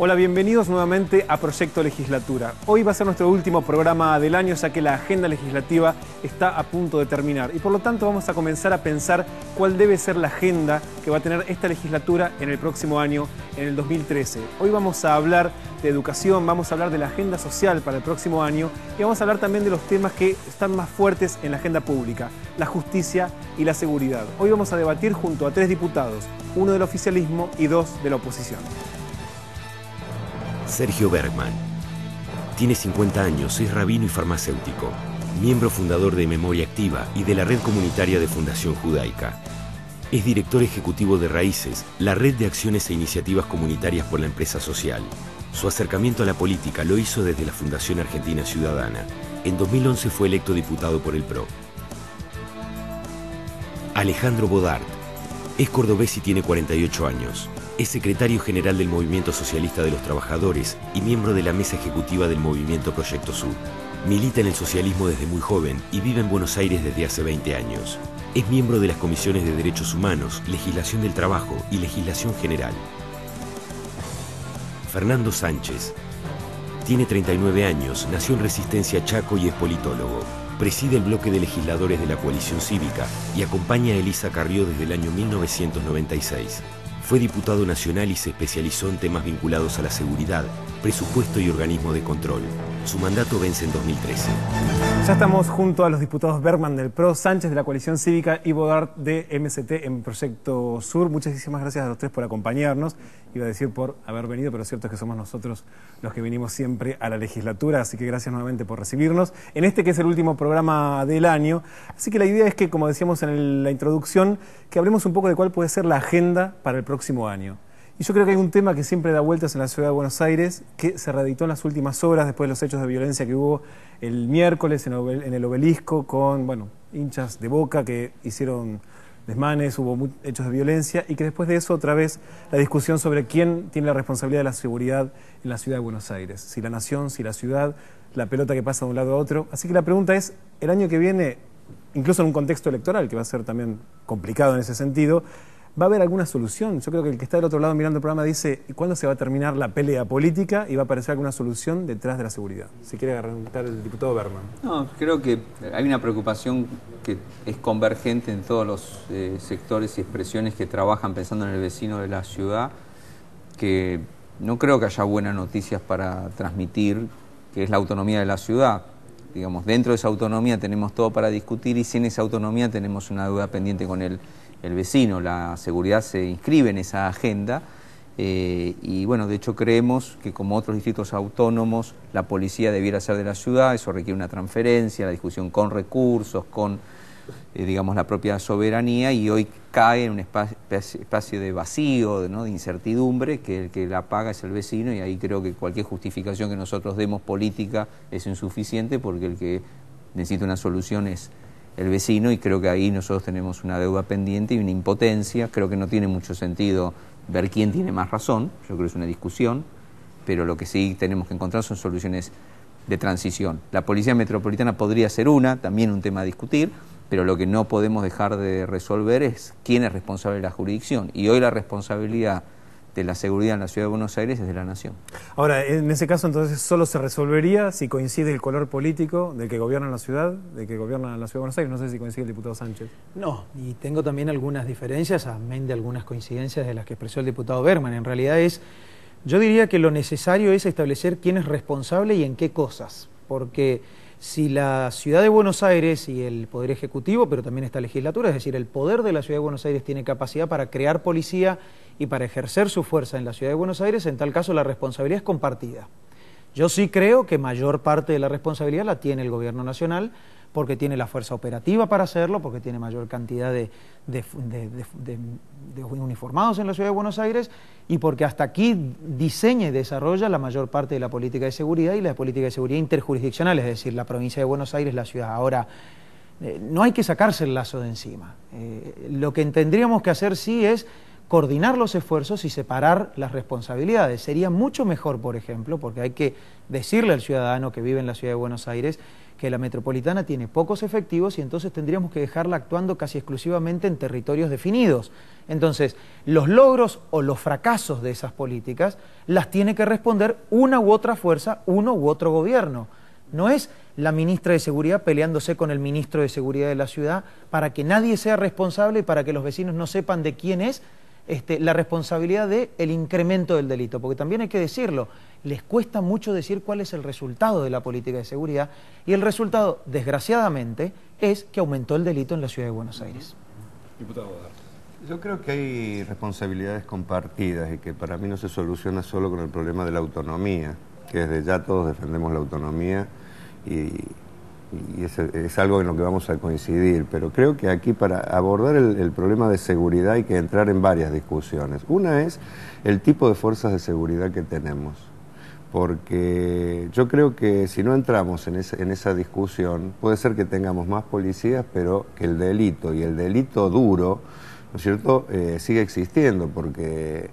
Hola, bienvenidos nuevamente a Proyecto Legislatura. Hoy va a ser nuestro último programa del año, ya que la agenda legislativa está a punto de terminar. Y por lo tanto vamos a comenzar a pensar cuál debe ser la agenda que va a tener esta legislatura en el próximo año, en el 2013. Hoy vamos a hablar de educación, vamos a hablar de la agenda social para el próximo año y vamos a hablar también de los temas que están más fuertes en la agenda pública, la justicia y la seguridad. Hoy vamos a debatir junto a 3 diputados, 1 del oficialismo y 2 de la oposición. Sergio Bergman. Tiene 50 años, es rabino y farmacéutico, miembro fundador de Memoria Activa y de la red comunitaria de Fundación Judaica. Es director ejecutivo de Raíces, la red de acciones e iniciativas comunitarias por la empresa social. Su acercamiento a la política lo hizo desde la Fundación Argentina Ciudadana. En 2011 fue electo diputado por el PRO. Alejandro Bodart. Es cordobés y tiene 48 años. Es secretario general del Movimiento Socialista de los Trabajadores y miembro de la mesa ejecutiva del Movimiento Proyecto Sur. Milita en el socialismo desde muy joven y vive en Buenos Aires desde hace 20 años. Es miembro de las comisiones de Derechos Humanos, Legislación del Trabajo y Legislación General. Fernando Sánchez. Tiene 39 años, nació en Resistencia Chaco y es politólogo. Preside el bloque de legisladores de la Coalición Cívica y acompaña a Elisa Carrió desde el año 1996. Fue diputado nacional y se especializó en temas vinculados a la seguridad, presupuesto y organismo de control. Su mandato vence en 2013. Ya estamos junto a los diputados Bergman del PRO, Sánchez de la Coalición Cívica y Bodart de MST en Proyecto Sur. Muchísimas gracias a los 3 por acompañarnos. Iba a decir por haber venido, pero cierto es que somos nosotros los que venimos siempre a la legislatura, así que gracias nuevamente por recibirnos en este que es el último programa del año. Así que la idea es que, como decíamos en la introducción, que hablemos un poco de cuál puede ser la agenda para el próximo año. Y yo creo que hay un tema que siempre da vueltas en la ciudad de Buenos Aires, que se reeditó en las últimas horas después de los hechos de violencia que hubo el miércoles en el Obelisco con, hinchas de Boca que hicieron desmanes, hubo hechos de violencia y que después de eso otra vez la discusión sobre quién tiene la responsabilidad de la seguridad en la ciudad de Buenos Aires. Si la nación, si la ciudad, la pelota que pasa de un lado a otro. Así que la pregunta es, el año que viene, incluso en un contexto electoral que va a ser también complicado en ese sentido, ¿va a haber alguna solución? Yo creo que el que está del otro lado mirando el programa dice, ¿cuándo se va a terminar la pelea política y va a aparecer alguna solución detrás de la seguridad? Si quiere arrancar el diputado Bergman. No, creo que hay una preocupación que es convergente en todos los sectores y expresiones que trabajan pensando en el vecino de la ciudad, que no creo que haya buenas noticias para transmitir, que es la autonomía de la ciudad. Digamos, dentro de esa autonomía tenemos todo para discutir y sin esa autonomía tenemos una deuda pendiente con el vecino. La seguridad se inscribe en esa agenda y bueno, de hecho creemos que como otros distritos autónomos la policía debiera ser de la ciudad. Eso requiere una transferencia, la discusión con recursos, con digamos la propia soberanía, y hoy cae en un espacio de vacío, ¿no? De incertidumbre, que el que la paga es el vecino, y ahí creo que cualquier justificación que nosotros demos política es insuficiente, porque el que necesita una solución es el vecino, y creo que ahí nosotros tenemos una deuda pendiente y una impotencia. Creo que no tiene mucho sentido ver quién tiene más razón, yo creo que es una discusión, pero lo que sí tenemos que encontrar son soluciones de transición. La Policía Metropolitana podría ser también un tema a discutir, pero lo que no podemos dejar de resolver es quién es responsable de la jurisdicción, y hoy la responsabilidad de la seguridad en la Ciudad de Buenos Aires es de la Nación. Ahora, en ese caso entonces solo se resolvería si coincide el color político del que gobierna la ciudad, de que gobierna la Ciudad de Buenos Aires. No sé si coincide el diputado Sánchez. No, y tengo también algunas diferencias, amén de algunas coincidencias de las que expresó el diputado Bergman. En realidad yo diría que lo necesario es establecer quién es responsable y en qué cosas, porque si la Ciudad de Buenos Aires y el Poder Ejecutivo, pero también esta legislatura, es decir, el poder de la Ciudad de Buenos Aires tiene capacidad para crear policía y para ejercer su fuerza en la Ciudad de Buenos Aires, en tal caso la responsabilidad es compartida. Yo sí creo que mayor parte de la responsabilidad la tiene el Gobierno Nacional, porque tiene la fuerza operativa para hacerlo, porque tiene mayor cantidad de uniformados en la Ciudad de Buenos Aires, y porque hasta aquí diseña y desarrolla la mayor parte de la política de seguridad y la política de seguridad interjurisdiccional, es decir, la provincia de Buenos Aires, la ciudad. Ahora, no hay que sacarse el lazo de encima. Lo que tendríamos que hacer sí es coordinar los esfuerzos y separar las responsabilidades. Sería mucho mejor, por ejemplo, porque hay que decirle al ciudadano que vive en la Ciudad de Buenos Aires que la metropolitana tiene pocos efectivos y entonces tendríamos que dejarla actuando casi exclusivamente en territorios definidos. Entonces, los logros o los fracasos de esas políticas las tiene que responder una u otra fuerza, uno u otro gobierno. No es la ministra de Seguridad peleándose con el ministro de Seguridad de la ciudad para que nadie sea responsable y para que los vecinos no sepan de quién es la responsabilidad del incremento del delito. Porque también hay que decirlo, les cuesta mucho decir cuál es el resultado de la política de seguridad y el resultado, desgraciadamente, es que aumentó el delito en la ciudad de Buenos Aires. Diputado Bodart. Yo creo que hay responsabilidades compartidas y que para mí no se soluciona solo con el problema de la autonomía, que desde ya todos defendemos la autonomía y es algo en lo que vamos a coincidir, pero creo que aquí para abordar el problema de seguridad hay que entrar en varias discusiones. Una es el tipo de fuerzas de seguridad que tenemos, porque yo creo que si no entramos en esa discusión, puede ser que tengamos más policías, pero que el delito, y el delito duro, ¿no es cierto?, sigue existiendo, porque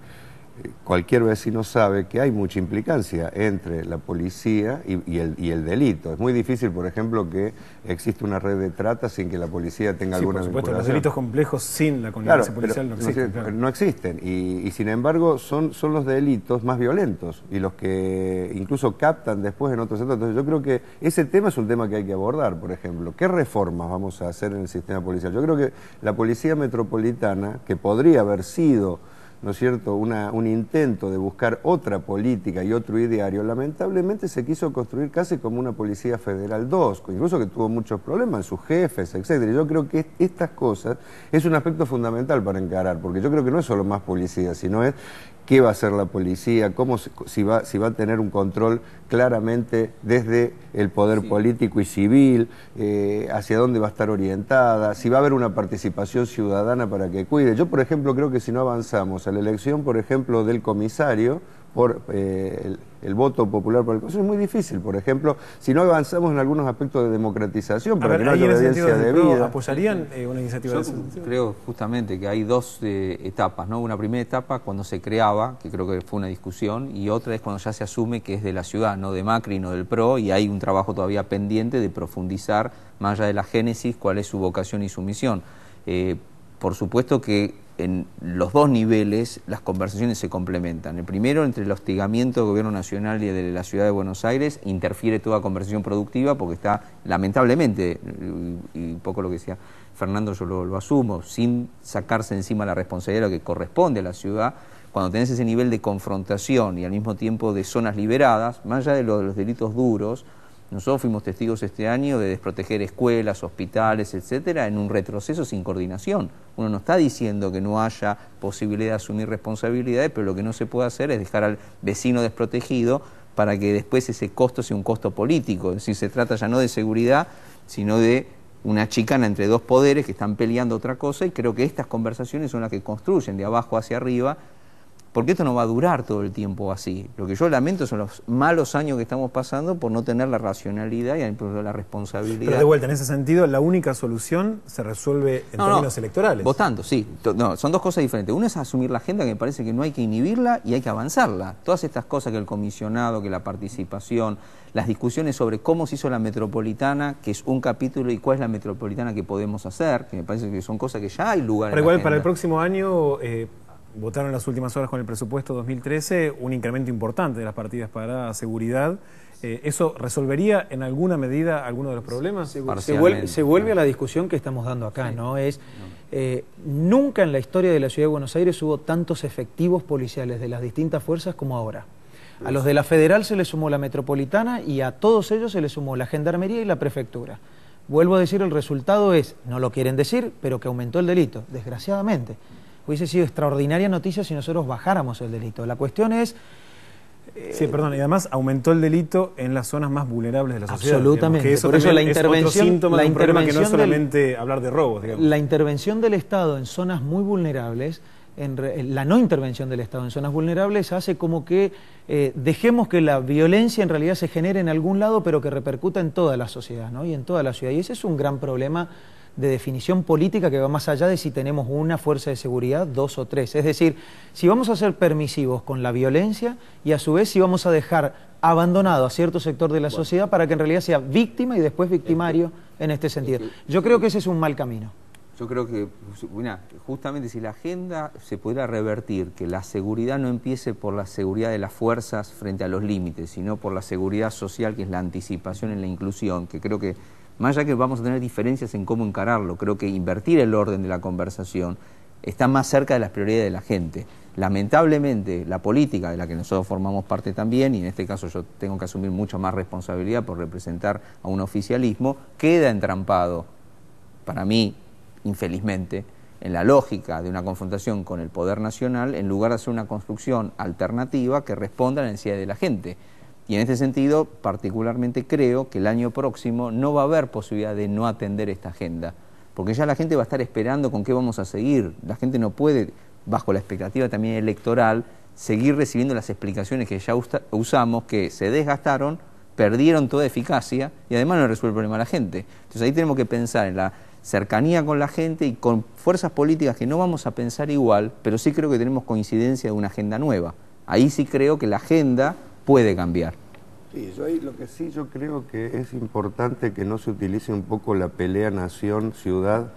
cualquier vecino sabe que hay mucha implicancia entre la policía y el delito. Es muy difícil, por ejemplo, que exista una red de trata sin que la policía tenga alguna vinculación. Por supuesto, los delitos complejos sin la connivencia policial no existen. No existen, y sin embargo son los delitos más violentos y los que incluso captan después en otros sectores. Entonces yo creo que ese tema es un tema que hay que abordar, por ejemplo. ¿Qué reformas vamos a hacer en el sistema policial? Yo creo que la Policía Metropolitana, que podría haber sido, ¿no es cierto?, un intento de buscar otra política y otro ideario, lamentablemente se quiso construir casi como una Policía Federal 2, incluso que tuvo muchos problemas en sus jefes, etcétera. Yo creo que estas cosas es un aspecto fundamental para encarar, porque yo creo que no es solo más policía, sino es qué va a hacer la policía, si va a tener un control claramente desde el poder político y civil, hacia dónde va a estar orientada, si va a haber una participación ciudadana para que cuide. Yo, por ejemplo, creo que si no avanzamos a la elección, por ejemplo, del comisario, por el voto popular por el Consejo, es muy difícil, por ejemplo, si no avanzamos en algunos aspectos de democratización, para que no haya obediencia debida. ¿Apoyarían una iniciativa de ese sentido? Creo justamente que hay dos etapas, ¿no? Una primera etapa cuando se creaba, que creo que fue una discusión, y otra es cuando ya se asume que es de la ciudad, no de Macri, no del PRO, y hay un trabajo todavía pendiente de profundizar, más allá de la génesis, cuál es su vocación y su misión. Por supuesto que en los dos niveles las conversaciones se complementan. El primero, entre el hostigamiento del gobierno nacional y de la ciudad de Buenos Aires, interfiere toda conversación productiva porque está, lamentablemente, y un poco lo que decía Fernando, yo lo asumo, sin sacarse encima la responsabilidad de lo que corresponde a la ciudad. Cuando tenés ese nivel de confrontación y al mismo tiempo de zonas liberadas, más allá de los delitos duros, nosotros fuimos testigos este año de desproteger escuelas, hospitales, etcétera, en un retroceso sin coordinación. Uno no está diciendo que no haya posibilidad de asumir responsabilidades, pero lo que no se puede hacer es dejar al vecino desprotegido para que después ese costo sea un costo político. Es decir, se trata ya no de seguridad, sino de una chicana entre dos poderes que están peleando otra cosa, y creo que estas conversaciones son las que construyen de abajo hacia arriba, porque esto no va a durar todo el tiempo así. Lo que yo lamento son los malos años que estamos pasando por no tener la racionalidad y la responsabilidad. Pero de vuelta, en ese sentido, la única solución se resuelve en términos electorales. Votando, sí. No, son dos cosas diferentes. Una es asumir la agenda, que me parece que no hay que inhibirla y hay que avanzarla. Todas estas cosas, que el comisionado, que la participación, las discusiones sobre cómo se hizo la metropolitana, que es un capítulo, y cuál es la metropolitana que podemos hacer, que me parece que son cosas que ya hay lugar en la Pero igual agenda. para el próximo año votaron en las últimas horas con el presupuesto 2013 un incremento importante de las partidas para seguridad. ¿Eso resolvería en alguna medida alguno de los problemas? Se vuelve a la discusión que estamos dando acá, ¿no? Nunca en la historia de la Ciudad de Buenos Aires hubo tantos efectivos policiales de las distintas fuerzas como ahora. A los de la Federal se les sumó la Metropolitana y a todos ellos se les sumó la Gendarmería y la Prefectura. Vuelvo a decir, el resultado es, no lo quieren decir, pero que aumentó el delito, desgraciadamente. Hubiese sido extraordinaria noticia si nosotros bajáramos el delito. La cuestión es... Sí, perdón, y además aumentó el delito en las zonas más vulnerables de la sociedad. Absolutamente. Que eso por eso la intervención, es otro síntoma de un problema que no es solamente hablar de robos, digamos. La intervención del Estado en zonas muy vulnerables, la no intervención del Estado en zonas vulnerables hace como que dejemos que la violencia en realidad se genere en algún lado, pero que repercuta en toda la sociedad, ¿no? Y en toda la ciudad. Y ese es un gran problema de definición política que va más allá de si tenemos una fuerza de seguridad, 2 o 3. Es decir, si vamos a ser permisivos con la violencia y a su vez si vamos a dejar abandonado a cierto sector de la sociedad para que en realidad sea víctima y después victimario en este sentido. Yo creo que ese es un mal camino. Yo creo que, justamente si la agenda se pudiera revertir, que la seguridad no empiece por la seguridad de las fuerzas frente a los límites, sino por la seguridad social, que es la anticipación en la inclusión, que creo que, más allá que vamos a tener diferencias en cómo encararlo, creo que invertir el orden de la conversación está más cerca de las prioridades de la gente. Lamentablemente, la política, de la que nosotros formamos parte también, y en este caso yo tengo que asumir mucha más responsabilidad por representar a un oficialismo, queda entrampado, para mí, infelizmente, en la lógica de una confrontación con el poder nacional, en lugar de hacer una construcción alternativa que responda a la necesidad de la gente. Y en este sentido, particularmente creo que el año próximo no va a haber posibilidad de no atender esta agenda, porque ya la gente va a estar esperando con qué vamos a seguir. La gente no puede, bajo la expectativa también electoral, seguir recibiendo las explicaciones que ya usamos, que se desgastaron, perdieron toda eficacia y además no resuelve el problema a la gente. Entonces ahí tenemos que pensar en la cercanía con la gente y con fuerzas políticas que no vamos a pensar igual, pero sí creo que tenemos coincidencia de una agenda nueva. Ahí sí creo que la agenda puede cambiar. Sí, lo que sí yo creo que es importante que no se utilice un poco la pelea nación-ciudad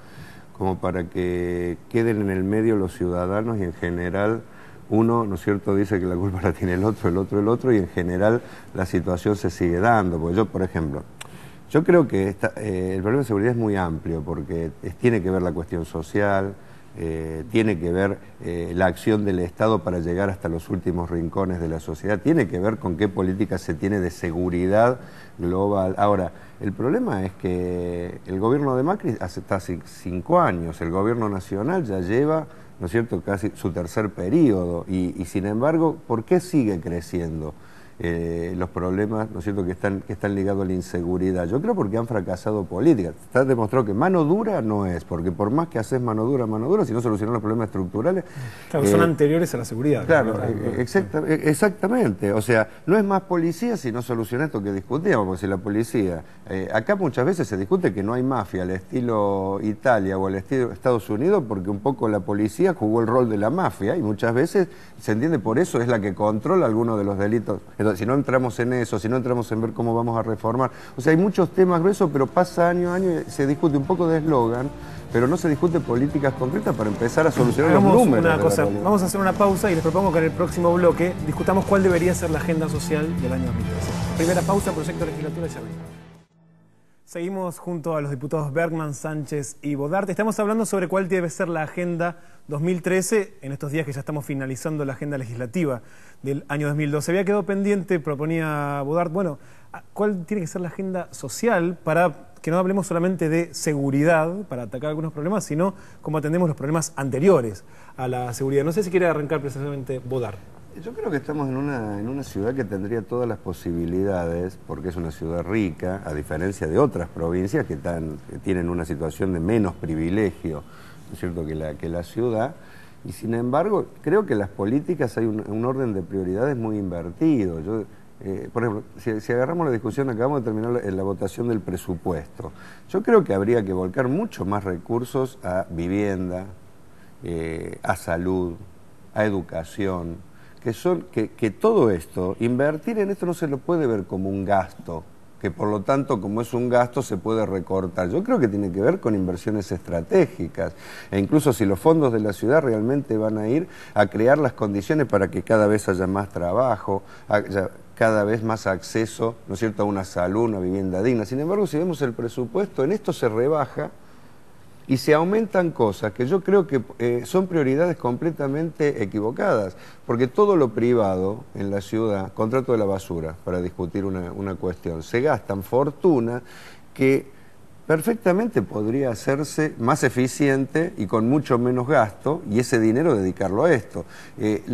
como para que queden en el medio los ciudadanos y en general uno, ¿no es cierto?, dice que la culpa la tiene el otro y en general la situación se sigue dando. Porque yo, por ejemplo, yo creo que el problema de seguridad es muy amplio porque tiene que ver la cuestión social, tiene que ver la acción del Estado para llegar hasta los últimos rincones de la sociedad, tiene que ver con qué política se tiene de seguridad global. Ahora, el problema es que el gobierno de Macri hace casi 5 años, el gobierno nacional ya lleva, ¿no es cierto?, casi su tercer periodo y sin embargo, ¿por qué sigue creciendo? Los problemas, ¿no es cierto?, que están ligados a la inseguridad. Yo creo porque han fracasado políticas. Está demostrado que mano dura no es, porque por más que haces mano dura, si no solucionan los problemas estructurales... Claro, son anteriores a la seguridad. Claro, exactamente. O sea, no es más policía si no soluciona esto que discutíamos, porque si la policía... acá muchas veces se discute que no hay mafia al estilo Italia o al estilo Estados Unidos, porque un poco la policía jugó el rol de la mafia y muchas veces se entiende por eso es la que controla algunos de los delitos. Entonces, si no entramos en eso, si no entramos en ver cómo vamos a reformar, o sea, hay muchos temas gruesos, pero pasa año a año y se discute un poco de eslogan, pero no se discute políticas concretas para empezar a solucionar los números. Vamos a hacer una pausa y les propongo que en el próximo bloque discutamos cuál debería ser la agenda social del año 2013. Primera pausa, proyecto de legislatura, ya venimos. Seguimos junto a los diputados Bergman, Sánchez y Bodart. Estamos hablando sobre cuál debe ser la agenda 2013, en estos días que ya estamos finalizando la agenda legislativa del año 2012. Había quedado pendiente, proponía Bodart, bueno, ¿cuál tiene que ser la agenda social para que no hablemos solamente de seguridad, para atacar algunos problemas, sino cómo atendemos los problemas anteriores a la seguridad? No sé si quiere arrancar precisamente Bodart. Yo creo que estamos en una ciudad que tendría todas las posibilidades, porque es una ciudad rica, a diferencia de otras provincias que tienen una situación de menos privilegio, ¿no es cierto?, que la ciudad, y sin embargo, creo que las políticas hay un orden de prioridades muy invertido. Por ejemplo, si agarramos la discusión, acabamos de terminar la votación del presupuesto. Yo creo que habría que volcar mucho más recursos a vivienda, a salud, a educación, que todo esto, invertir en esto no se lo puede ver como un gasto, que por lo tanto, como es un gasto, se puede recortar. Yo creo que tiene que ver con inversiones estratégicas, e incluso si los fondos de la ciudad realmente van a ir a crear las condiciones para que cada vez haya más trabajo, haya cada vez más acceso, ¿no es cierto?, a una salud, una vivienda digna. Sin embargo, si vemos el presupuesto, en esto se rebaja y se aumentan cosas que yo creo que son prioridades completamente equivocadas, porque todo lo privado en la ciudad, contrato de la basura, para discutir una cuestión, se gastan fortunas que perfectamente podría hacerse más eficiente y con mucho menos gasto, y ese dinero dedicarlo a esto.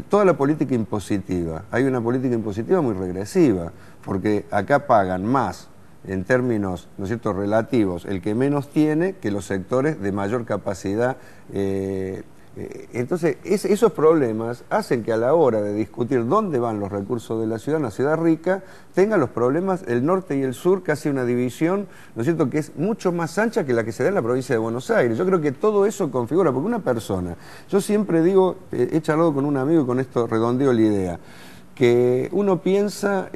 Toda la política impositiva, hay una política impositiva muy regresiva, porque acá pagan más en términos, ¿no es cierto?, relativos, el que menos tiene que los sectores de mayor capacidad Entonces, esos problemas hacen que a la hora de discutir dónde van los recursos de la ciudad, una ciudad rica, tenga los problemas el norte y el sur, casi una división, ¿no es cierto?, que es mucho más ancha que la que se da en la provincia de Buenos Aires. Yo creo que todo eso configura, porque una persona, yo siempre digo, he charlado con un amigo y con esto redondeo la idea, que uno piensa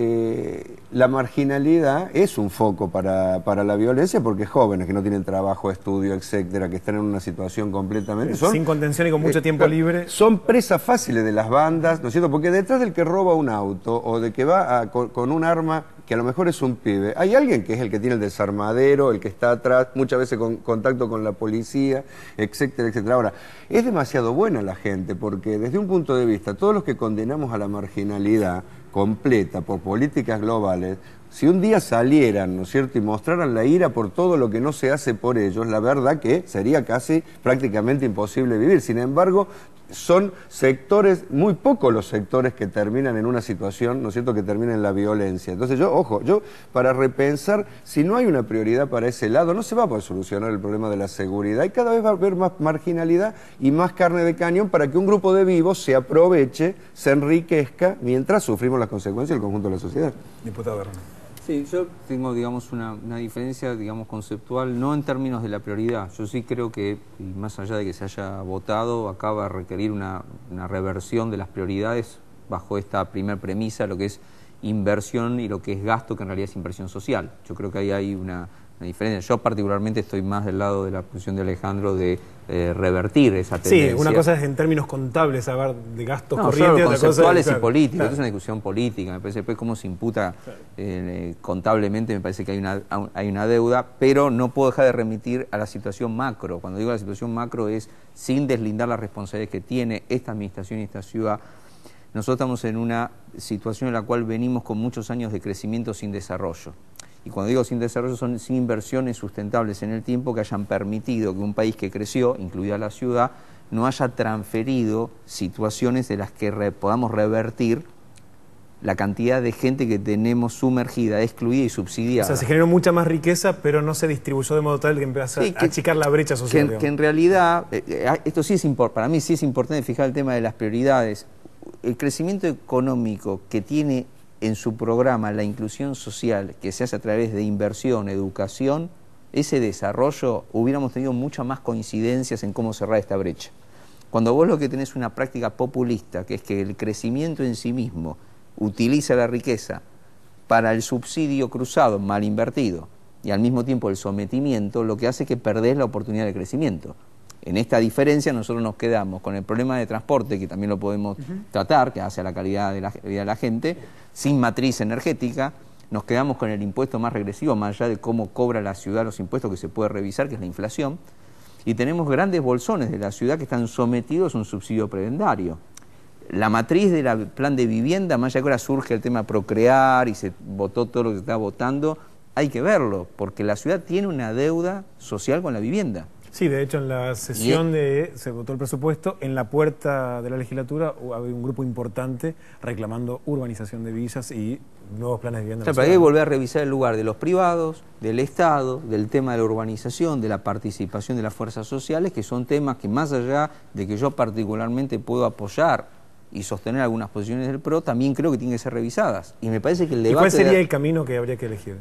la marginalidad es un foco para la violencia, porque jóvenes que no tienen trabajo, estudio, etcétera, que están en una situación completamente... sin contención y con mucho tiempo libre. Son presas fáciles de las bandas, ¿no es cierto? Porque detrás del que roba un auto o de que va con un arma, que a lo mejor es un pibe, hay alguien que es el que tiene el desarmadero, el que está atrás, muchas veces con contacto con la policía, etcétera, etcétera. Ahora, es demasiado buena la gente, porque desde un punto de vista, todos los que condenamos a la marginalidad completa por políticas globales, si un día salieran, ¿no es cierto?, y mostraran la ira por todo lo que no se hace por ellos, la verdad que sería casi prácticamente imposible vivir. Sin embargo, son sectores, muy pocos los sectores que terminan en una situación, ¿no es cierto?, que terminan en la violencia. Entonces yo para repensar, si no hay una prioridad para ese lado, no se va a poder solucionar el problema de la seguridad y cada vez va a haber más marginalidad y más carne de cañón para que un grupo de vivos se aproveche, se enriquezca, mientras sufrimos las consecuencias del conjunto de la sociedad. Diputado Berman. Sí, yo tengo, digamos, una diferencia, digamos, conceptual, no en términos de la prioridad. Yo sí creo que, y más allá de que se haya votado, acá va a requerir una reversión de las prioridades bajo esta primer premisa, lo que es inversión y lo que es gasto, que en realidad es inversión social. Yo creo que ahí hay una diferencia. Yo particularmente estoy más del lado de la posición de Alejandro de revertir esa tendencia. Sí, una cosa es en términos contables, hablar de gastos corrientes, otra conceptuales cosa y políticos. Claro. Es una discusión política. Me parece después cómo se imputa contablemente, me parece que hay una deuda, pero no puedo dejar de remitir a la situación macro. Cuando digo la situación macro es sin deslindar las responsabilidades que tiene esta administración y esta ciudad. Nosotros estamos en una situación en la cual venimos con muchos años de crecimiento sin desarrollo. Y cuando digo sin desarrollo, son sin inversiones sustentables en el tiempo que hayan permitido que un país que creció, incluida la ciudad, no haya transferido situaciones de las que podamos revertir la cantidad de gente que tenemos sumergida, excluida y subsidiada. O sea, se generó mucha más riqueza, pero no se distribuyó de modo tal que empezó a achicar la brecha social. Que en realidad, esto sí es para mí sí es importante fijar el tema de las prioridades. El crecimiento económico que tiene en su programa la inclusión social, que se hace a través de inversión, educación, ese desarrollo, hubiéramos tenido muchas más coincidencias en cómo cerrar esta brecha. Cuando vos lo que tenés es una práctica populista, que es que el crecimiento en sí mismo utiliza la riqueza para el subsidio cruzado, mal invertido, y al mismo tiempo el sometimiento, lo que hace es que perdés la oportunidad de crecimiento. En esta diferencia nosotros nos quedamos con el problema de transporte, que también lo podemos tratar, que hace a la calidad de la vida de la gente, sin matriz energética, nos quedamos con el impuesto más regresivo, más allá de cómo cobra la ciudad los impuestos que se puede revisar, que es la inflación, y tenemos grandes bolsones de la ciudad que están sometidos a un subsidio prebendario. La matriz del plan de vivienda, más allá que ahora surge el tema procrear y se votó todo lo que se está votando, hay que verlo, porque la ciudad tiene una deuda social con la vivienda. Sí, de hecho en la sesión se votó el presupuesto, en la puerta de la legislatura había un grupo importante reclamando urbanización de villas y nuevos planes de vivienda. O sea, pero hay que volver a revisar el lugar de los privados, del Estado, del tema de la urbanización, de la participación de las fuerzas sociales, que son temas que más allá de que yo particularmente puedo apoyar y sostener algunas posiciones del PRO, también creo que tienen que ser revisadas. Y me parece que el debate... ¿Y cuál sería el camino que habría que elegir?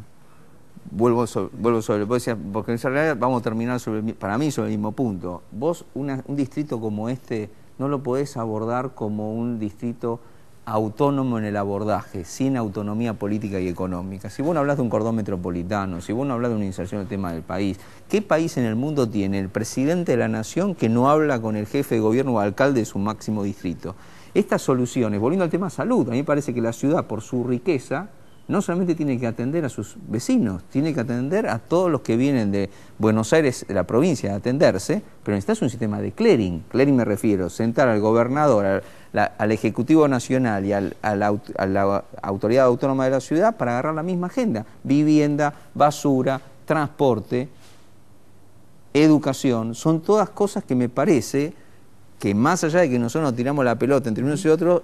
Vuelvo sobre, porque en realidad vamos a terminar para mí sobre el mismo punto. Vos un distrito como este no lo podés abordar como un distrito autónomo en el abordaje, sin autonomía política y económica. Si vos no hablas de un cordón metropolitano, si vos no hablas de una inserción del tema del país, ¿qué país en el mundo tiene el presidente de la nación que no habla con el jefe de gobierno o alcalde de su máximo distrito? Estas soluciones, volviendo al tema salud, a mí me parece que la ciudad, por su riqueza, no solamente tiene que atender a sus vecinos, tiene que atender a todos los que vienen de Buenos Aires, de la provincia, a atenderse, pero necesitas un sistema de clearing. Clearing me refiero, sentar al gobernador, al Ejecutivo Nacional y a la Autoridad Autónoma de la Ciudad para agarrar la misma agenda. Vivienda, basura, transporte, educación, son todas cosas que me parece que más allá de que nosotros nos tiramos la pelota entre unos y otros,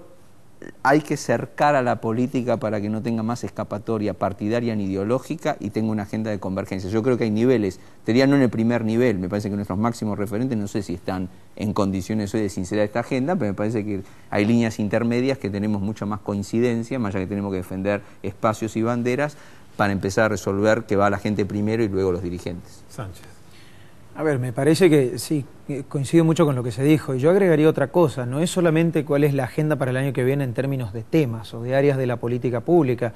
hay que cercar a la política para que no tenga más escapatoria partidaria ni ideológica y tenga una agenda de convergencia. Yo creo que hay niveles, te diría no en el primer nivel, me parece que nuestros máximos referentes no sé si están en condiciones hoy de sincerar esta agenda, pero me parece que hay líneas intermedias que tenemos mucha más coincidencia, más allá que tenemos que defender espacios y banderas, para empezar a resolver que va la gente primero y luego los dirigentes. Sánchez. A ver, me parece que sí, coincido mucho con lo que se dijo. Y yo agregaría otra cosa, no es solamente cuál es la agenda para el año que viene en términos de temas o de áreas de la política pública.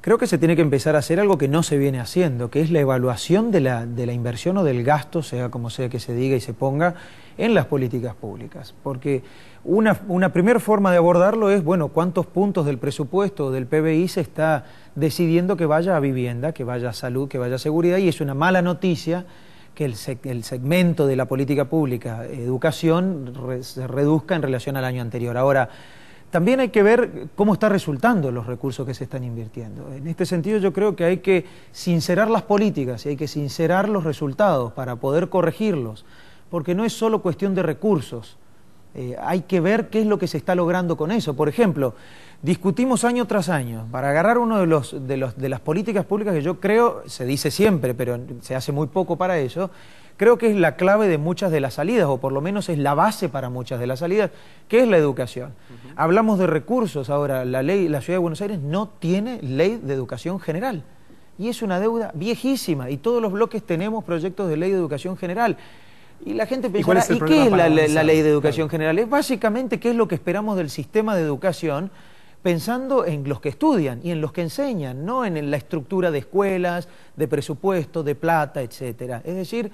Creo que se tiene que empezar a hacer algo que no se viene haciendo, que es la evaluación de la inversión o del gasto, sea como sea que se diga y se ponga, en las políticas públicas. Porque una primera forma de abordarlo es, bueno, cuántos puntos del presupuesto o del PBI se está decidiendo que vaya a vivienda, que vaya a salud, que vaya a seguridad, y es una mala noticia que el segmento de la política pública, educación, se reduzca en relación al año anterior. Ahora, también hay que ver cómo están resultando los recursos que se están invirtiendo. En este sentido yo creo que hay que sincerar las políticas y hay que sincerar los resultados para poder corregirlos, porque no es solo cuestión de recursos, hay que ver qué es lo que se está logrando con eso. Por ejemplo, discutimos año tras año, para agarrar uno de las políticas públicas que yo creo, se dice siempre, pero se hace muy poco para eso, creo que es la clave de muchas de las salidas, o por lo menos es la base para muchas de las salidas, que es la educación. Hablamos de recursos, ahora la Ciudad de Buenos Aires no tiene ley de educación general, y es una deuda viejísima, y todos los bloques tenemos proyectos de ley de educación general. Y la gente pensará, ¿y qué es la ley de educación general? Es básicamente qué es lo que esperamos del sistema de educación, pensando en los que estudian y en los que enseñan, no en la estructura de escuelas, de presupuesto, de plata, etcétera. Es decir,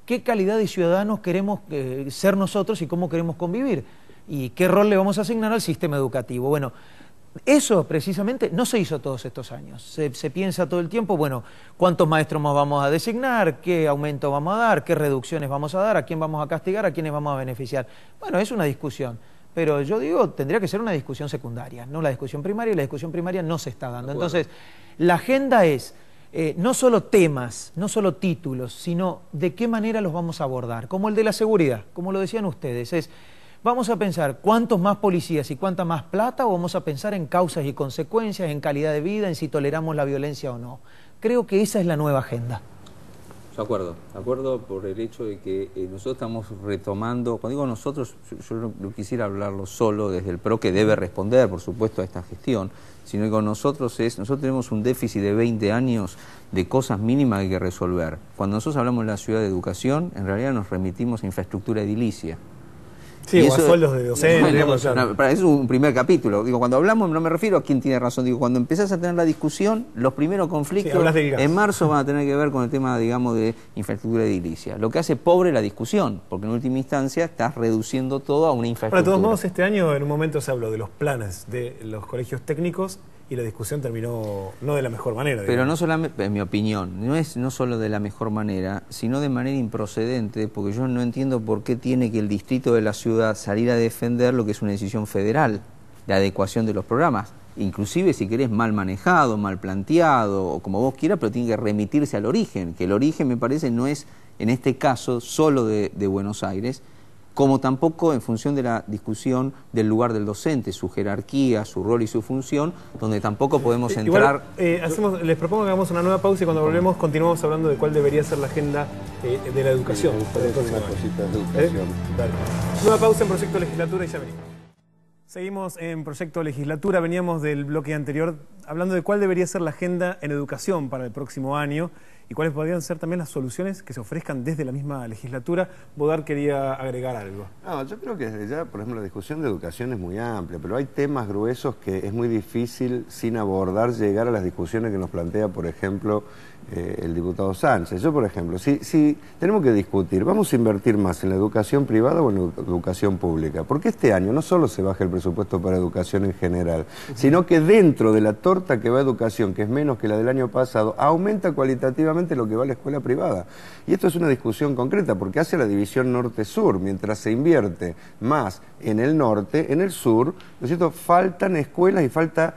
qué calidad de ciudadanos queremos ser nosotros y cómo queremos convivir, y qué rol le vamos a asignar al sistema educativo. Bueno, eso precisamente no se hizo todos estos años. Se piensa todo el tiempo, bueno, ¿cuántos maestros más vamos a designar? ¿Qué aumento vamos a dar? ¿Qué reducciones vamos a dar? ¿A quién vamos a castigar? ¿A quiénes vamos a beneficiar? Bueno, es una discusión, pero yo digo, tendría que ser una discusión secundaria, no la discusión primaria, y la discusión primaria no se está dando. Entonces, la agenda es no solo temas, no solo títulos, sino de qué manera los vamos a abordar, como el de la seguridad, como lo decían ustedes, es... ¿Vamos a pensar cuántos más policías y cuánta más plata, o vamos a pensar en causas y consecuencias, en calidad de vida, en si toleramos la violencia o no? Creo que esa es la nueva agenda. De acuerdo por el hecho de que nosotros estamos retomando, cuando digo nosotros, yo no quisiera hablarlo solo desde el PRO, que debe responder, por supuesto, a esta gestión, sino que con nosotros tenemos un déficit de 20 años de cosas mínimas que hay que resolver. Cuando nosotros hablamos de la ciudad de educación, en realidad nos remitimos a infraestructura edilicia. Sí, o a sueldos de docentes. Bueno, eso es un primer capítulo. Digo, cuando hablamos, no me refiero a quién tiene razón. Digo, cuando empezás a tener la discusión, los primeros conflictos en marzo van a tener que ver con el tema, digamos, de infraestructura edilicia. Lo que hace pobre la discusión, porque en última instancia estás reduciendo todo a una infraestructura. Pero de todos modos, este año en un momento se habló de los planes de los colegios técnicos y la discusión terminó no de la mejor manera. Pero no solamente, en mi opinión, no solo de la mejor manera, sino de manera improcedente, porque yo no entiendo por qué tiene que el distrito de la ciudad salir a defender lo que es una decisión federal de adecuación de los programas. Inclusive, si querés, mal manejado, mal planteado, o como vos quieras, pero tiene que remitirse al origen, que el origen, me parece, no es, en este caso, solo de Buenos Aires, como tampoco en función de la discusión del lugar del docente, su jerarquía, su rol y su función, donde tampoco podemos entrar... Igual, les propongo que hagamos una nueva pausa y cuando volvemos continuamos hablando de cuál debería ser la agenda de la educación. Nueva pausa en Proyecto Legislatura y ya venimos. Seguimos en Proyecto Legislatura, veníamos del bloque anterior hablando de cuál debería ser la agenda en educación para el próximo año y cuáles podrían ser también las soluciones que se ofrezcan desde la misma legislatura. Bodar quería agregar algo. No, yo creo que desde ya, por ejemplo, la discusión de educación es muy amplia, pero hay temas gruesos que es muy difícil, sin abordar, llegar a las discusiones que nos plantea, por ejemplo, el diputado Sánchez. Yo, por ejemplo, si tenemos que discutir, ¿vamos a invertir más en la educación privada o en la educación pública? Porque este año no solo se baja el presupuesto para educación en general, sino que dentro de la torta que va a educación, que es menos que la del año pasado, aumenta cualitativamente lo que va a la escuela privada. Y esto es una discusión concreta, porque hace la división norte-sur. Mientras se invierte más en el norte, en el sur, ¿no es cierto?, faltan escuelas y falta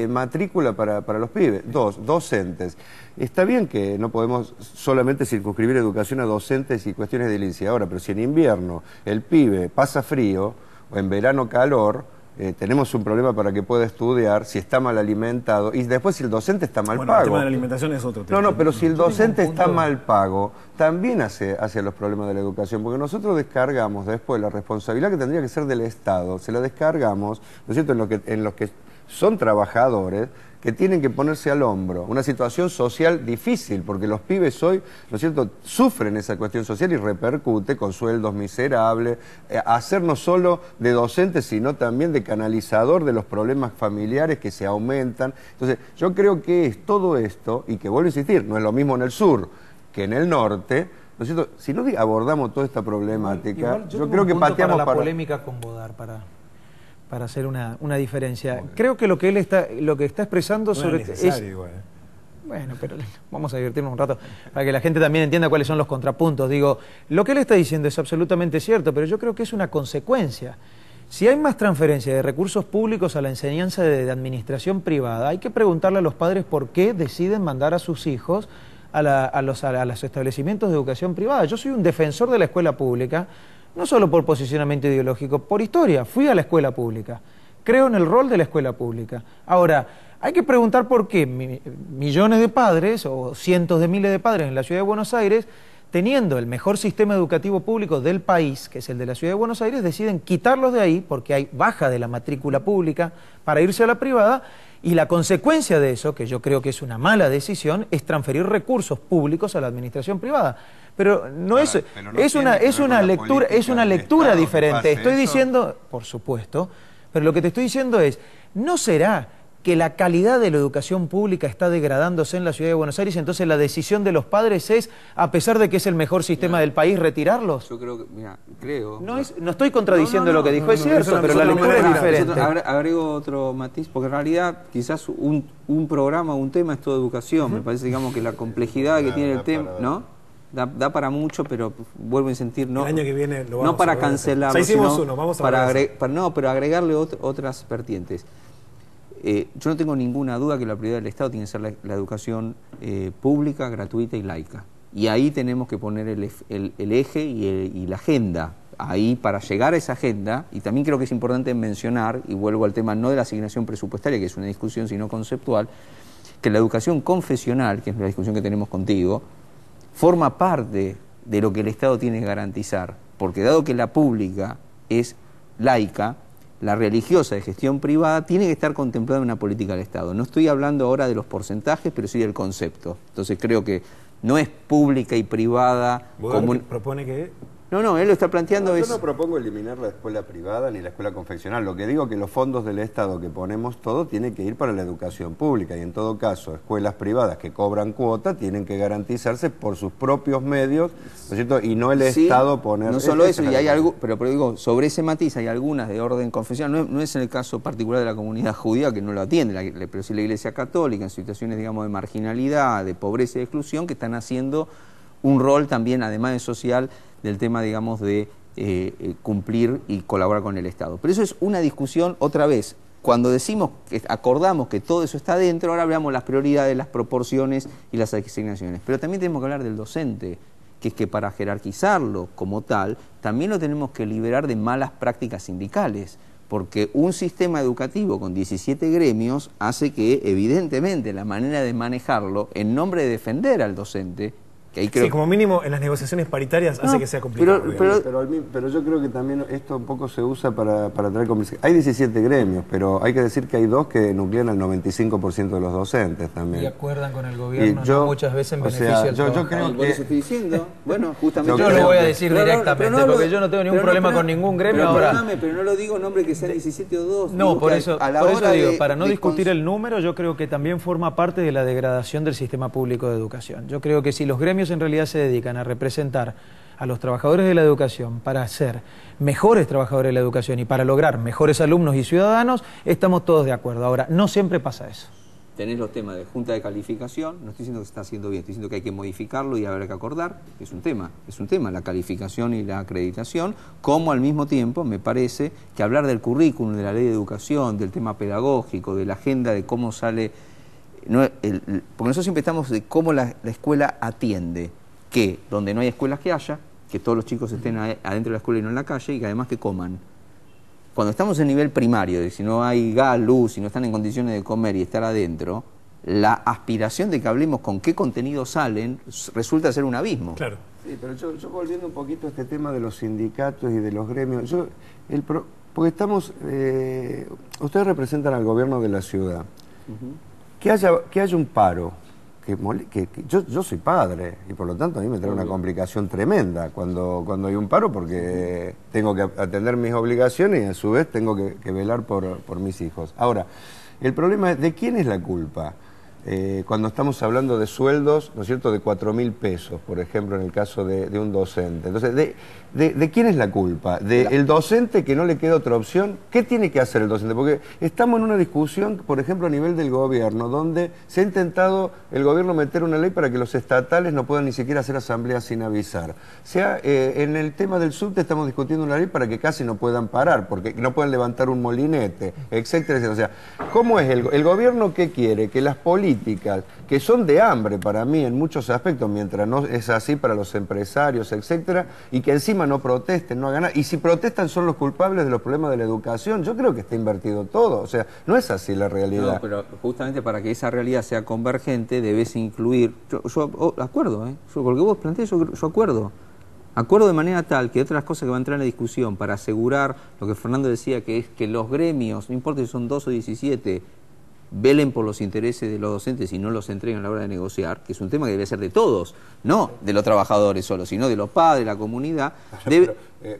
matrícula para los pibes. Docentes. Está bien que no podemos solamente circunscribir educación a docentes y cuestiones de edilicia ahora, pero si en invierno el pibe pasa frío o en verano calor, tenemos un problema para que pueda estudiar, si está mal alimentado, y después si el docente está mal pago. El tema de la alimentación es otro tema. No, pero si el docente está mal pago, también hace los problemas de la educación, porque nosotros descargamos después la responsabilidad que tendría que ser del Estado, se la descargamos, ¿no es cierto?, en los que son trabajadores, que tienen que ponerse al hombro. Una situación social difícil, porque los pibes hoy, ¿no es cierto?, sufren esa cuestión social y repercute con sueldos miserables, hacer no solo de docente, sino también de canalizador de los problemas familiares que se aumentan. Entonces, yo creo que es todo esto, y que vuelvo a insistir, no es lo mismo en el sur que en el norte, ¿no es cierto? Si no abordamos toda esta problemática, Igual, yo creo que pateamos para la polémica con Bodar, para hacer una diferencia. Bueno, creo que lo que está expresando no sobre... es necesario igual. Bueno, pero vamos a divertirnos un rato para que la gente también entienda cuáles son los contrapuntos. Digo, lo que él está diciendo es absolutamente cierto, pero yo creo que es una consecuencia. Si hay más transferencia de recursos públicos a la enseñanza de administración privada, hay que preguntarle a los padres por qué deciden mandar a sus hijos a los establecimientos de educación privada. Yo soy un defensor de la escuela pública, no solo por posicionamiento ideológico, por historia. Fui a la escuela pública, creo en el rol de la escuela pública. Ahora, hay que preguntar por qué millones de padres o cientos de miles de padres en la Ciudad de Buenos Aires, teniendo el mejor sistema educativo público del país, que es el de la Ciudad de Buenos Aires, deciden quitarlos de ahí porque hay baja de la matrícula pública para irse a la privada, y la consecuencia de eso, que yo creo que es una mala decisión, es transferir recursos públicos a la administración privada. Pero no es, pero no es una lectura diferente. Estoy diciendo, por supuesto, pero lo que te estoy diciendo es, ¿no será que la calidad de la educación pública está degradándose en la Ciudad de Buenos Aires, entonces la decisión de los padres es, a pesar de que es el mejor sistema del país, retirarlos? Yo creo que, creo... No estoy contradiciendo lo que dijo, es cierto, pero la lectura es diferente. Agrego otro matiz, porque en realidad quizás un programa, un tema es todo educación. Me parece, digamos, que la complejidad que tiene el tema, ¿no? Da para mucho, pero vuelvo a insistir, no, el año que viene lo vamos no para a cancelarlo, hicimos sino uno, vamos a pero agregarle otras vertientes. Yo no tengo ninguna duda que la prioridad del Estado tiene que ser la educación pública, gratuita y laica. Y ahí tenemos que poner el eje y la agenda. Ahí, para llegar a esa agenda, y también creo que es importante mencionar, y vuelvo al tema no de la asignación presupuestaria, que es una discusión sino conceptual, que la educación confesional, que es la discusión que tenemos contigo, forma parte de lo que el Estado tiene que garantizar, porque dado que la pública es laica, la religiosa de gestión privada tiene que estar contemplada en una política del Estado. No estoy hablando ahora de los porcentajes, pero sí del concepto. Entonces creo que no es pública y privada. ¿Propone que...? No, él lo está planteando. Yo no propongo eliminar la escuela privada ni la escuela confesional. Lo que digo es que los fondos del Estado que ponemos todo tiene que ir para la educación pública, y en todo caso escuelas privadas que cobran cuota tienen que garantizarse por sus propios medios, ¿no es cierto? Y no el Estado poner... No solo eso, y hay algo, pero digo, sobre ese matiz hay algunas de orden confesional, no es en el caso particular de la comunidad judía, que no lo atiende, pero sí la Iglesia Católica, en situaciones, digamos, de marginalidad, de pobreza y de exclusión, que están haciendo un rol también, además de social, del tema, digamos, de cumplir y colaborar con el Estado. Pero eso es una discusión, otra vez, cuando decimos, acordamos que todo eso está dentro, ahora hablamos las prioridades, las proporciones y las asignaciones. Pero también tenemos que hablar del docente, que es que para jerarquizarlo como tal, también lo tenemos que liberar de malas prácticas sindicales, porque un sistema educativo con 17 gremios hace que, evidentemente, la manera de manejarlo, en nombre de defender al docente, que ahí creo... Sí, como mínimo en las negociaciones paritarias hace que sea complicado. Pero yo creo que también esto un poco se usa para traer conversación. Hay 17 gremios, pero hay que decir que hay dos que nuclean al 95% de los docentes también. Y acuerdan con el gobierno muchas veces en beneficio del trabajo. Yo creo por eso estoy diciendo, bueno, justamente... Yo lo voy a decir directamente, porque yo no tengo ningún problema con ningún gremio ahora. Perdóname, pero no lo digo en nombre que sean 17 o 2. No, por eso digo, para no discutir el número, yo creo que también forma parte de la degradación del sistema público de educación. Yo creo que si los gremios en realidad se dedican a representar a los trabajadores de la educación para ser mejores trabajadores de la educación y para lograr mejores alumnos y ciudadanos, estamos todos de acuerdo. Ahora, no siempre pasa eso. Tenés los temas de junta de calificación, no estoy diciendo que se está haciendo bien, estoy diciendo que hay que modificarlo y habrá que acordar, es un tema, la calificación y la acreditación, como al mismo tiempo me parece que hablar del currículum, de la ley de educación, del tema pedagógico, de la agenda de cómo sale, porque nosotros siempre estamos de cómo la escuela atiende, que donde no hay escuelas que haya, que todos los chicos estén adentro de la escuela y no en la calle, y que además que coman. Cuando estamos en nivel primario, de si no hay gas, luz, si no están en condiciones de comer y estar adentro, la aspiración de que hablemos con qué contenidos salen resulta ser un abismo. Claro. Sí, pero yo volviendo un poquito a este tema de los sindicatos y de los gremios, porque estamos, ustedes representan al gobierno de la ciudad, que haya un paro, yo soy padre y por lo tanto a mí me trae una complicación tremenda cuando hay un paro, porque tengo que atender mis obligaciones y a su vez tengo que velar por mis hijos. Ahora, el problema es, ¿de quién es la culpa? Cuando estamos hablando de sueldos, ¿no es cierto?, de 4.000 pesos, por ejemplo, en el caso de un docente. Entonces, ¿de quién es la culpa? ¿Del docente que no le queda otra opción? ¿Qué tiene que hacer el docente? Porque estamos en una discusión, por ejemplo, a nivel del gobierno, donde se ha intentado el gobierno meter una ley para que los estatales no puedan ni siquiera hacer asambleas sin avisar. En el tema del subte estamos discutiendo una ley para que casi no puedan parar, porque no puedan levantar un molinete, etcétera, etcétera. O sea, ¿cómo es el gobierno qué quiere? Que las políticas, que son de hambre para mí en muchos aspectos, mientras no es así para los empresarios, etcétera, y que encima no protesten, no hagan nada. Y si protestan son los culpables de los problemas de la educación. Yo creo que está invertido todo. O sea, no es así la realidad. No, pero justamente para que esa realidad sea convergente debes incluir... Yo acuerdo, con lo que vos planteás, yo acuerdo. Acuerdo de manera tal que otras cosas que van a entrar en la discusión para asegurar lo que Fernando decía, que es que los gremios, no importa si son 2 o 17, velen por los intereses de los docentes y no los entreguen a la hora de negociar, que es un tema que debe ser de todos, no de los trabajadores solo, sino de los padres, de la comunidad.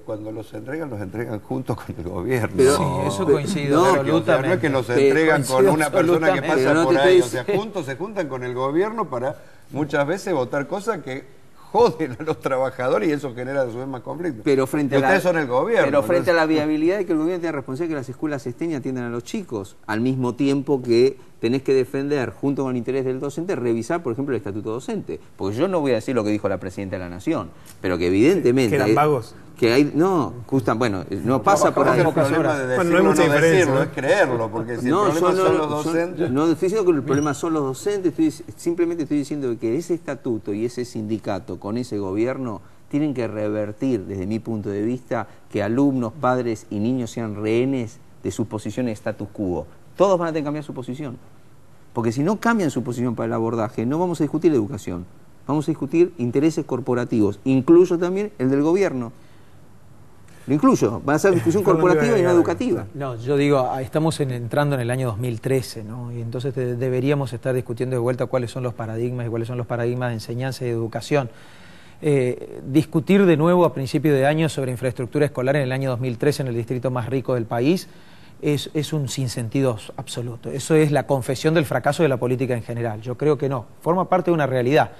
Cuando los entregan juntos con el gobierno. Pero, sí, eso coincido absolutamente. No es que los entregan con una persona que pasa por ahí, o sea, se juntan con el gobierno para muchas veces votar cosas que joden a los trabajadores y eso genera a su vez más conflictos. Pero ustedes son el gobierno. Pero frente a la viabilidad de que el gobierno tenga responsabilidad de que las escuelas estén y atiendan a los chicos, al mismo tiempo que tenés que defender, junto con el interés del docente, revisar, por ejemplo, el estatuto docente. Porque yo no voy a decir lo que dijo la Presidenta de la Nación, pero que evidentemente... ¿Que eran vagos? Que hay, no pasa por ahí. El problema de decirlo, no hay mucha diferencia, es creerlo, porque si el problema son los docentes... No estoy diciendo que el problema son los docentes, simplemente estoy diciendo que ese estatuto y ese sindicato con ese gobierno tienen que revertir, desde mi punto de vista, que alumnos, padres y niños sean rehenes de sus posiciones de status quo. Todos van a tener que cambiar su posición. Porque si no cambian su posición para el abordaje, no vamos a discutir educación. Vamos a discutir intereses corporativos. Incluyo también el del gobierno. Lo incluyo. Va a ser discusión corporativa y no educativa. No, yo digo, estamos entrando en el año 2013, ¿no? Y entonces deberíamos estar discutiendo de vuelta cuáles son los paradigmas y cuáles son los paradigmas de enseñanza y de educación. Discutir de nuevo a principio de año sobre infraestructura escolar en el año 2013 en el distrito más rico del país es un sinsentido absoluto. Eso es la confesión del fracaso de la política en general. Yo creo que no. Forma parte de una realidad.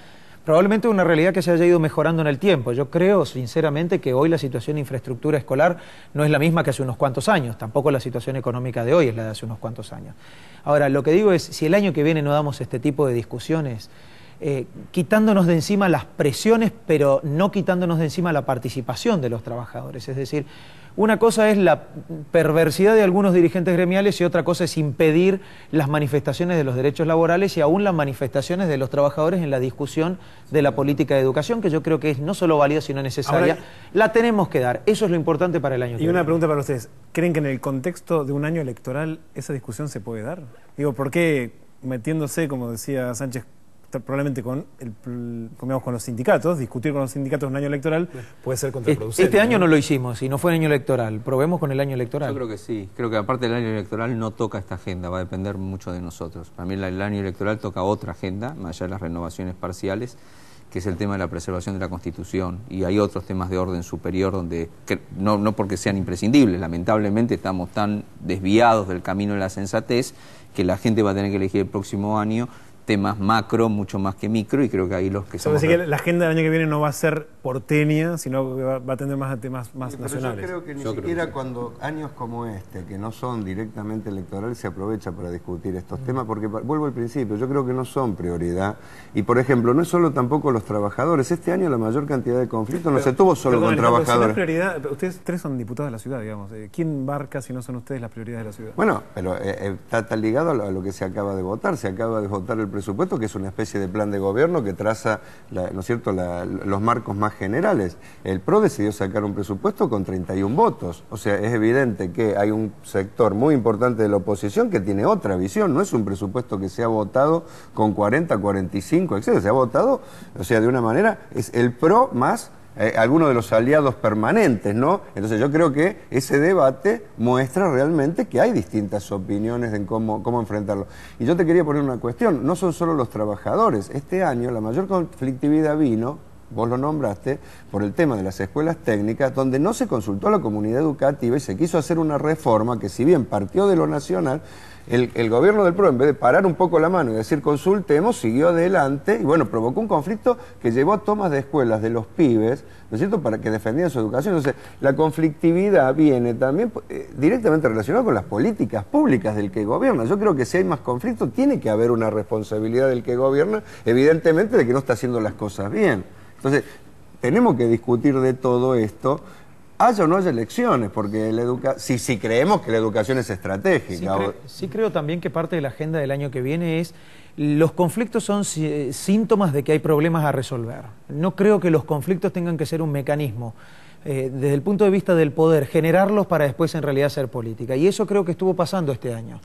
Probablemente una realidad que se haya ido mejorando en el tiempo. Yo creo, sinceramente, que hoy la situación de infraestructura escolar no es la misma que hace unos cuantos años. Tampoco la situación económica de hoy es la de hace unos cuantos años. Ahora, lo que digo es, si el año que viene no damos este tipo de discusiones, quitándonos de encima las presiones, pero no quitándonos de encima la participación de los trabajadores. Es decir, una cosa es la perversidad de algunos dirigentes gremiales y otra cosa es impedir las manifestaciones de los derechos laborales y aún las manifestaciones de los trabajadores en la discusión de la política de educación, que yo creo que es no solo válida sino necesaria. Ahora, la tenemos que dar. Eso es lo importante para el año que viene. Y una pregunta para ustedes. ¿Creen que en el contexto de un año electoral esa discusión se puede dar? Digo, ¿por qué metiéndose, como decía Sánchez, probablemente con los sindicatos, discutir con los sindicatos en un año electoral puede ser contraproducente? Este año no lo hicimos y no fue el año electoral. Probemos con el año electoral. Yo creo que sí. Creo que aparte del año electoral no toca esta agenda, va a depender mucho de nosotros. Para mí el año electoral toca otra agenda, más allá de las renovaciones parciales, que es el tema de la preservación de la Constitución. Y hay otros temas de orden superior donde, no porque sean imprescindibles, lamentablemente estamos tan desviados del camino de la sensatez que la gente va a tener que elegir el próximo año temas macro mucho más que micro, y creo que ahí los que somos... decir que la agenda del año que viene no va a ser porteña, sino que va a tener más a temas más nacionales. Yo creo que ni siquiera cuando años como este, que no son directamente electorales, se aprovecha para discutir estos temas, porque vuelvo al principio, yo creo que no son prioridad. Y por ejemplo, no es solo tampoco los trabajadores. Este año la mayor cantidad de conflictos no se tuvo solo con trabajadores. Prioridad, ustedes tres son diputados de la ciudad, digamos. ¿Quién marca si no son ustedes las prioridades de la ciudad? Bueno, pero está ligado a lo que se acaba de votar. Se acaba de votar el presupuesto, que es una especie de plan de gobierno que traza, ¿no es cierto?, los marcos más generales. El PRO decidió sacar un presupuesto con 31 votos. O sea, es evidente que hay un sector muy importante de la oposición que tiene otra visión. No es un presupuesto que se ha votado con 40, 45, etc. Se ha votado, o sea, de una manera, es el PRO más algunos de los aliados permanentes, ¿no? Entonces yo creo que ese debate muestra realmente que hay distintas opiniones en cómo enfrentarlo. Y yo te quería poner una cuestión, no son solo los trabajadores. Este año la mayor conflictividad vino, vos lo nombraste, por el tema de las escuelas técnicas, donde no se consultó a la comunidad educativa y se quiso hacer una reforma que, si bien partió de lo nacional, el gobierno del PRO, en vez de parar un poco la mano y decir consultemos, siguió adelante y bueno, provocó un conflicto que llevó a tomas de escuelas de los pibes, ¿no es cierto?, para que defendieran su educación. Entonces, la conflictividad viene también directamente relacionada con las políticas públicas del que gobierna. Yo creo que si hay más conflicto, tiene que haber una responsabilidad del que gobierna, evidentemente, de que no está haciendo las cosas bien. Entonces, tenemos que discutir de todo esto, haya o no haya elecciones, porque si creemos que la educación es estratégica. Sí creo también que parte de la agenda del año que viene es, los conflictos son síntomas de que hay problemas a resolver. No creo que los conflictos tengan que ser un mecanismo, desde el punto de vista del poder, generarlos para después en realidad hacer política. Y eso creo que estuvo pasando este año.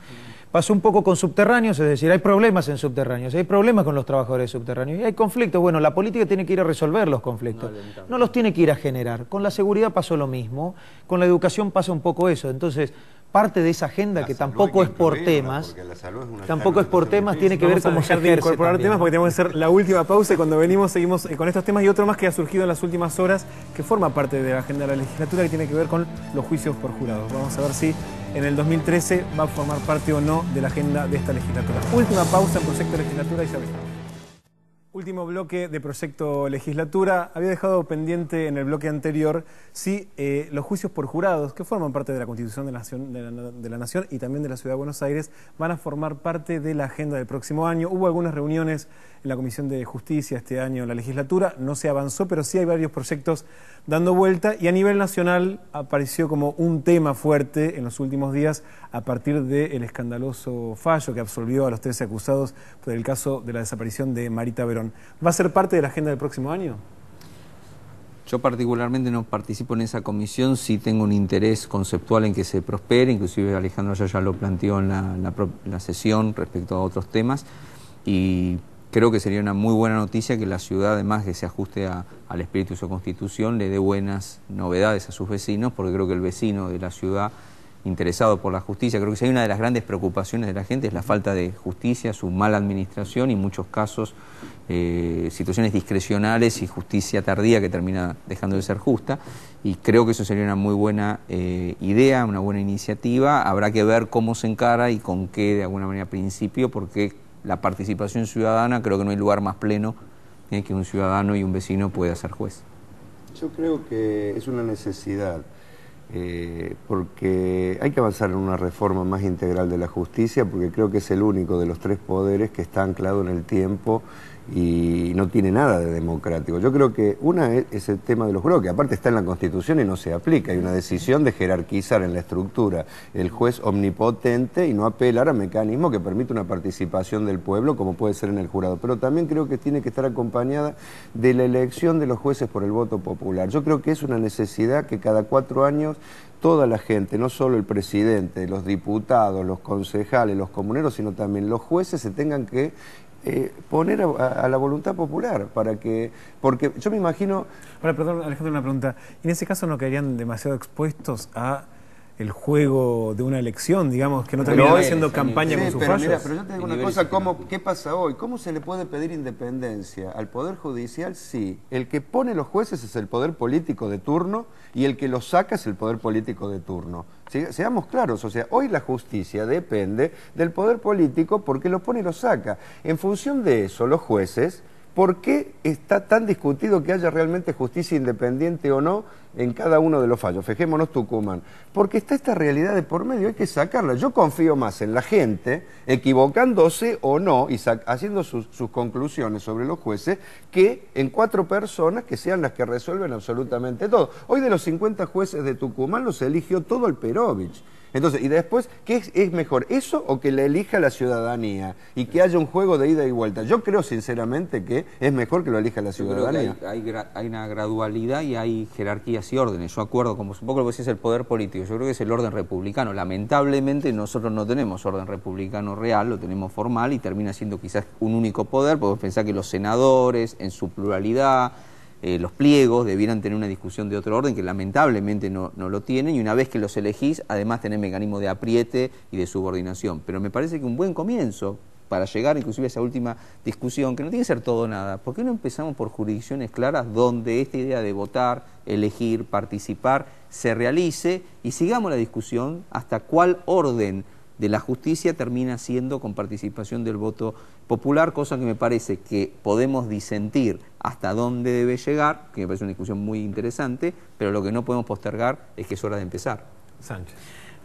Pasó un poco con subterráneos, es decir, hay problemas en subterráneos, hay problemas con los trabajadores subterráneos y hay conflictos. Bueno, la política tiene que ir a resolver los conflictos, no los tiene que ir a generar. Con la seguridad pasó lo mismo, con la educación pasa un poco eso. Entonces, parte de esa agenda que tampoco es por temas, tiene que ver cómo se ejerce incorporar también, temas, ¿no? porque tenemos que hacer la última pausa y cuando venimos seguimos con estos temas y otro más que ha surgido en las últimas horas, que forma parte de la agenda de la legislatura, que tiene que ver con los juicios por jurados. Vamos a ver si en el 2013 va a formar parte o no de la agenda de esta legislatura. Última pausa en Proyecto Legislatura y ya venimos. Último bloque de Proyecto Legislatura. Había dejado pendiente en el bloque anterior si los juicios por jurados, que forman parte de la Constitución de la Nación y también de la Ciudad de Buenos Aires, van a formar parte de la agenda del próximo año. Hubo algunas reuniones en la Comisión de Justicia este año en la legislatura, no se avanzó, pero sí hay varios proyectos dando vuelta y a nivel nacional apareció como un tema fuerte en los últimos días a partir del escandaloso fallo que absolvió a los 13 acusados por el caso de la desaparición de Marita Verón. ¿Va a ser parte de la agenda del próximo año? Yo particularmente no participo en esa comisión, sí tengo un interés conceptual en que se prospere, inclusive Alejandro ya lo planteó en la sesión respecto a otros temas, y creo que sería una muy buena noticia que la ciudad, además que se ajuste al espíritu de su Constitución, le dé buenas novedades a sus vecinos, porque creo que el vecino de la ciudad interesado por la justicia, creo que si hay una de las grandes preocupaciones de la gente es la falta de justicia, su mala administración y en muchos casos situaciones discrecionales y justicia tardía que termina dejando de ser justa, y creo que eso sería una muy buena idea, una buena iniciativa. Habrá que ver cómo se encara y con qué, de alguna manera, principio, porque la participación ciudadana, creo que no hay lugar más pleno que un ciudadano y un vecino pueda ser juez. Yo creo que es una necesidad, porque hay que avanzar en una reforma más integral de la justicia, porque creo que es el único de los tres poderes que está anclado en el tiempo y no tiene nada de democrático. Yo creo que una es el tema de los jurados, que aparte está en la Constitución y no se aplica. Hay una decisión de jerarquizar en la estructura el juez omnipotente y no apelar a mecanismos que permitan una participación del pueblo, como puede ser en el jurado. Pero también creo que tiene que estar acompañada de la elección de los jueces por el voto popular. Yo creo que es una necesidad que cada 4 años toda la gente, no solo el presidente, los diputados, los concejales, los comuneros, sino también los jueces se tengan que poner a la voluntad popular, porque yo me imagino... Ahora, perdón, Alejandro, una pregunta. ¿En ese caso no quedarían demasiado expuestos a el juego de una elección, digamos, que no terminan haciendo campaña con sus fallos? Pero yo te digo una cosa, ¿qué pasa hoy? ¿Cómo se le puede pedir independencia al Poder Judicial si el que pone los jueces es el poder político de turno y el que los saca es el poder político de turno? Seamos claros, o sea, hoy la justicia depende del poder político porque los pone y los saca. En función de eso, los jueces, ¿por qué está tan discutido que haya realmente justicia independiente o no en cada uno de los fallos? Fijémonos Tucumán. Porque está esta realidad de por medio, hay que sacarla. Yo confío más en la gente, equivocándose o no, y haciendo sus conclusiones sobre los jueces, que en 4 personas que sean las que resuelven absolutamente todo. Hoy de los 50 jueces de Tucumán los eligió todo el Perovich. Entonces, y después, ¿qué es mejor? ¿Eso o que la elija la ciudadanía? Y que haya un juego de ida y vuelta. Yo creo sinceramente que es mejor que lo elija la ciudadanía. Hay una gradualidad y hay jerarquías y órdenes. Yo acuerdo, como un poco lo que decís, el poder político. Yo creo que es el orden republicano. Lamentablemente nosotros no tenemos orden republicano real, lo tenemos formal y termina siendo quizás un único poder. Podemos pensar que los senadores, en su pluralidad, los pliegos debieran tener una discusión de otro orden que lamentablemente no lo tienen, y una vez que los elegís además tener mecanismos de apriete y de subordinación. Pero me parece que un buen comienzo para llegar inclusive a esa última discusión, que no tiene que ser todo o nada, ¿por qué no empezamos por jurisdicciones claras donde esta idea de votar, elegir, participar se realice y sigamos la discusión hasta cuál orden de la justicia termina siendo con participación del voto popular, cosa que me parece que podemos disentir hasta dónde debe llegar, que me parece una discusión muy interesante, pero lo que no podemos postergar es que es hora de empezar. Sánchez.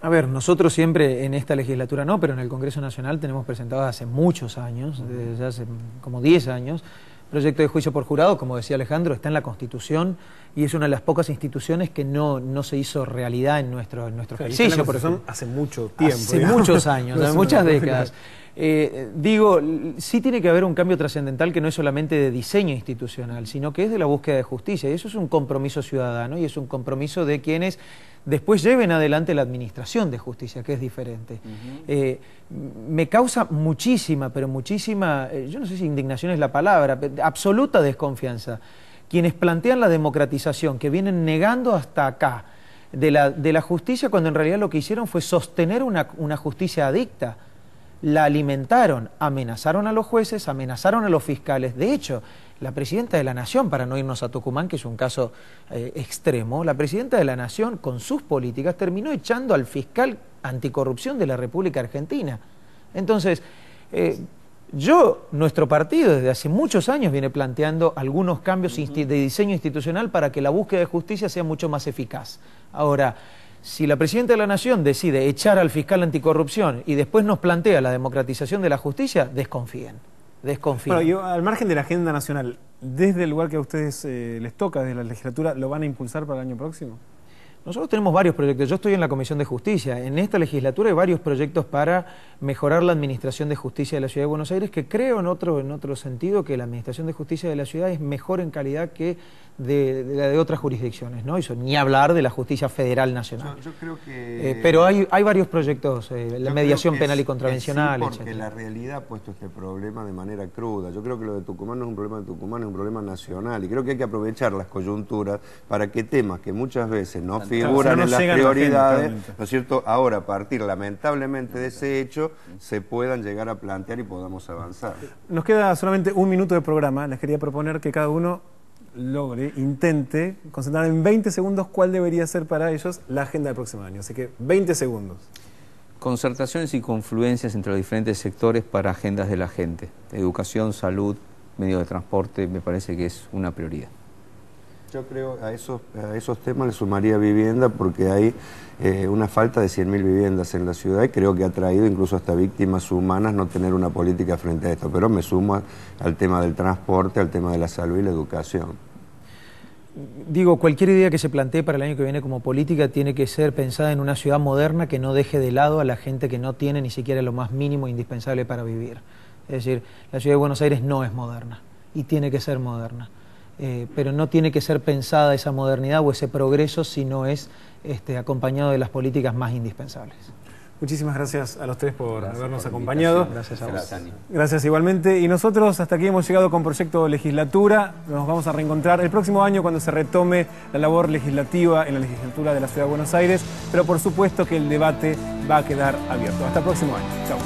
A ver, nosotros siempre en esta legislatura no, pero en el Congreso Nacional tenemos presentado hace muchos años, desde hace como 10 años, proyecto de juicio por jurado, como decía Alejandro, está en la Constitución y es una de las pocas instituciones que no se hizo realidad en nuestro ejercicio. Por ejemplo, hace mucho tiempo. Hace muchos años, hace muchas décadas. Digo, sí tiene que haber un cambio trascendental que no es solamente de diseño institucional, sino que es de la búsqueda de justicia. Y eso es un compromiso ciudadano y es un compromiso de quienes después lleven adelante la administración de justicia, que es diferente. Me causa muchísima, pero muchísima, yo no sé si indignación es la palabra, absoluta desconfianza. Quienes plantean la democratización, que vienen negando hasta acá de la justicia, cuando en realidad lo que hicieron fue sostener una justicia adicta. La alimentaron, amenazaron a los jueces, amenazaron a los fiscales. De hecho, la Presidenta de la Nación, para no irnos a Tucumán, que es un caso extremo, la Presidenta de la Nación, con sus políticas, terminó echando al fiscal anticorrupción de la República Argentina. Entonces, nuestro partido desde hace muchos años viene planteando algunos cambios de diseño institucional para que la búsqueda de justicia sea mucho más eficaz. Ahora, si la Presidenta de la Nación decide echar al fiscal anticorrupción y después nos plantea la democratización de la justicia, desconfíen. Bueno, yo, al margen de la agenda nacional, desde el lugar que a ustedes les toca, desde la legislatura, ¿lo van a impulsar para el año próximo? Nosotros tenemos varios proyectos. Yo estoy en la Comisión de Justicia. En esta legislatura hay varios proyectos para mejorar la administración de justicia de la Ciudad de Buenos Aires, que creo en otro sentido que la administración de justicia de la ciudad es mejor en calidad que de otras jurisdicciones, ¿no? Eso, ni hablar de la justicia federal nacional. Yo creo que... pero hay varios proyectos, la mediación penal y contravencional, sí, porque etcétera. la realidad ha puesto este problema de manera cruda. Yo creo que lo de Tucumán no es un problema de Tucumán, es un problema nacional. Y creo que hay que aprovechar las coyunturas para que temas que muchas veces no figuran en las prioridades, ¿no es cierto?, ahora a partir lamentablemente de ese hecho, se puedan llegar a plantear y podamos avanzar. Nos queda solamente un minuto de programa. Les quería proponer que cada uno intente concentrar en 20 segundos cuál debería ser para ellos la agenda del próximo año. Así que 20 segundos. Concertaciones y confluencias entre los diferentes sectores para agendas de la gente. Educación, salud, medios de transporte, me parece que es una prioridad. Yo creo a esos temas le sumaría vivienda, porque hay una falta de 100.000 viviendas en la ciudad y creo que ha traído incluso hasta víctimas humanas no tener una política frente a esto. Pero me sumo al tema del transporte, al tema de la salud y la educación. Digo, cualquier idea que se plantee para el año que viene como política tiene que ser pensada en una ciudad moderna que no deje de lado a la gente que no tiene ni siquiera lo más mínimo indispensable para vivir. Es decir, la ciudad de Buenos Aires no es moderna y tiene que ser moderna. Pero no tiene que ser pensada esa modernidad o ese progreso si no es acompañado de las políticas más indispensables. Muchísimas gracias a los tres por habernos acompañado. Gracias a vos. Gracias igualmente. Y nosotros hasta aquí hemos llegado con Proyecto Legislatura. Nos vamos a reencontrar el próximo año cuando se retome la labor legislativa en la legislatura de la Ciudad de Buenos Aires. Pero por supuesto que el debate va a quedar abierto. Hasta el próximo año. Chao.